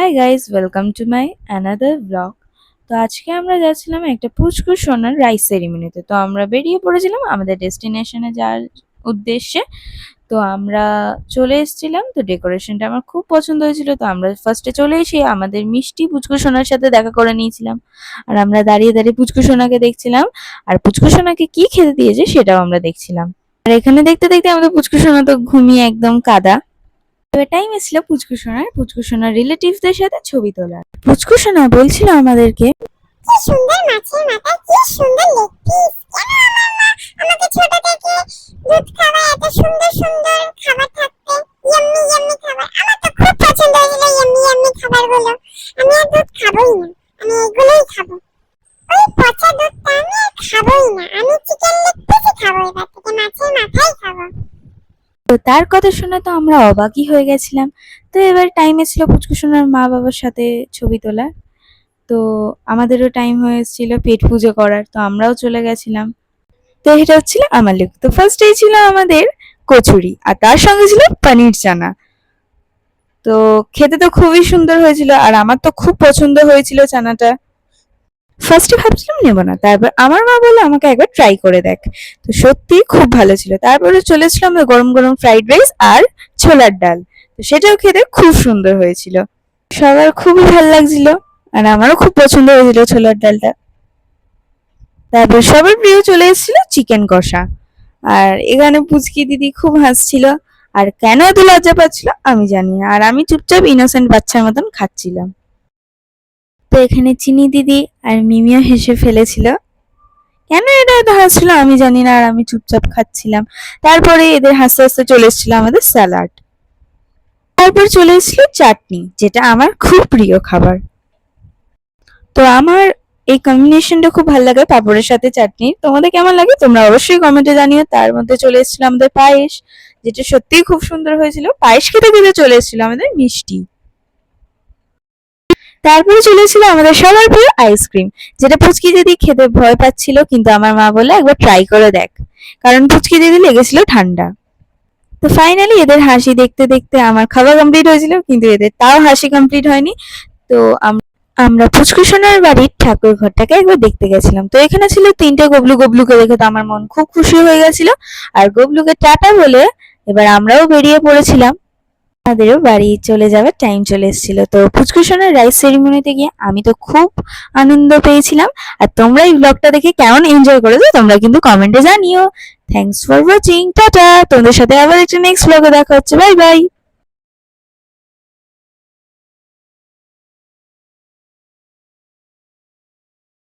Hi guys, welcome to my another blog. তো আজকে আমরা যাচ্ছিলাম একটা পুচকু সোনার রাইস সেরিমনিতে। তো আমরা বেরিয়ে পড়েছিলাম আমাদের ডেস্টিনেশনে যাওয়ার উদ্দেশ্যে। তো আমরা চলে এসেছিলাম। তো ডেকোরেশনটা আমার খুব পছন্দ হয়েছিল। তো আমরা ফার্স্টে চলে এসে আমাদের মিষ্টি পুচকু সোনার সাথে দেখা করে নিয়েছিলাম। আর আমরা দাঁড়িয়ে দাঁড়িয়ে পুচকু সোনাকে দেখছিলাম। আর পুচকু সোনাকে কি খেতে দিয়েছে সেটাও আমরা দেখছিলাম। আর এখানে দেখতে দেখতে আমাদের পুচকু সোনা তো ঘুমিয়ে একদম কাদা। এবার টাইম এসেছিল পুচকু সোনার রিলেটিভসদের সাথে ছবি তোলার। পুচকু সোনা বলছিল আমাদেরকে, কি সুন্দর মাছের মাথা, কি সুন্দর লেগ পিস। কেন আমার মা আমাকে ছোট থেকে দুধ খাওয়ায়, এত সুন্দর সুন্দর খাবার থাকতে, ইয়াম্মি ইয়াম্মি খাবার। আমার তো খুব পছন্দ হয়েছিল ইয়াম্মি ইয়াম্মি খাবারগুলো। আমি আর দুধ খাবোই না, আমি এগুলোই খাবো। ওই পচা দুধটা আমি আর খাবোই না, আমি চিকেন লেগ পিসই খাবো, এবার থেকে মাছের মাথাই খাবো। তো তার কথা শুনে তো আমরা অবাকই হয়ে গেছিলাম। তো এবার টাইম এসেছিল পুচকু সোনার মা বাবার সাথে ছবি তোলার। তো আমাদেরও টাইম হয়ে এসেছিল পেট পুজো করার। তো আমরাও চলে গেছিলাম। তো এটা হচ্ছিল আমার লুক। তো ফার্স্টেই ছিল আমাদের কচুরি, আর তার সঙ্গে ছিল পনির চানা। তো খেতে তো খুবই সুন্দর হয়েছিল, আর আমার তো খুব পছন্দ হয়েছিল চানাটা। ফার্স্টে ভাবছিলাম নেবো না, তারপর আমার মা বললো আমাকে একবার ট্রাই করে দেখ। তো সত্যি খুব ভালো ছিল। তারপরে চলে এসেছিলাম গরম গরম ফ্রাইড রাইস আর ছোলার ডাল। তো সেটাও খেতে খুব সুন্দর হয়েছিল, সবার খুবই ভালো লাগছিল। আর আমারও খুব পছন্দ হয়েছিল ছোলার ডালটা। তারপর সবার প্রিয় চলে এসেছিল চিকেন কষা। আর এখানে পুচকি দিদি খুব হাসছিল। আর কেন এত লজ্জা পাচ্ছিল আমি জানি না, আর আমি চুপচাপ ইনোসেন্ট বাচ্চার মতন খাচ্ছিলাম। তো এখানে চিনি দিদি আর মিমিও হেসে ফেলেছিল। কেন এটা এত হাসছিল আমি জানি না, আর আমি চুপচাপ খাচ্ছিলাম। তারপরে এদের হাসতে হাসতে চলে এসেছিল আমাদের স্যালাড। তারপর চলে এসেছিল চাটনি, যেটা আমার খুব প্রিয় খাবার। তো আমার এই কম্বিনেশনটা খুব ভালো লাগে পাঁপড়ের সাথে চাটনি। তোমাদের কেমন লাগে তোমরা অবশ্যই কমেন্টে জানিও। তার মধ্যে চলে এসেছিল আমাদের পায়েস, যেটা সত্যিই খুব সুন্দর হয়েছিল। পায়েস খেতে খেতে চলে এসেছিল আমাদের মিষ্টি। তারপরে চলে এসেছিল আমাদের সবার প্রিয় আইসক্রিম, যেটা পুচকি দিদি খেতে ভয় পাচ্ছিল, কিন্তু আমার মা বললো একবার ট্রাই করে দেখ, কারণ পুচকি দিদি লেগেছিল ঠান্ডা। তো ফাইনালি এদের হাসি দেখতে দেখতে আমার খাওয়া কমপ্লিট হয়েছিল, কিন্তু এদের তাও হাসি কমপ্লিট হয়নি। তো আমরা পুচকু সোনার বাড়ির ঠাকুর ঘরটাকে একবার দেখতে গেছিলাম। তো এখানে ছিল তিনটে গবলু। গবলুকে দেখে তো আমার মন খুব খুশি হয়ে গেছিল। আর গবলুকে টাটা বলে এবার আমরাও বেরিয়ে পড়েছিলাম। আমাদেরও বাড়ি চলে যাওয়ার টাইম চলে এসেছিল। তো পুচকু সোনার রাইস সেরিমনিতে গিয়ে আমি তো খুব আনন্দ পেয়েছিলাম। আর তোমরা এই ব্লগটা দেখে কেমন এনজয় করেছো তোমরা কিন্তু কমেন্টে জানিও। Thanks for watching, tata. তোমাদের সাথে আবার একটা নেক্সট ব্লগে দেখা হচ্ছে। Bye bye.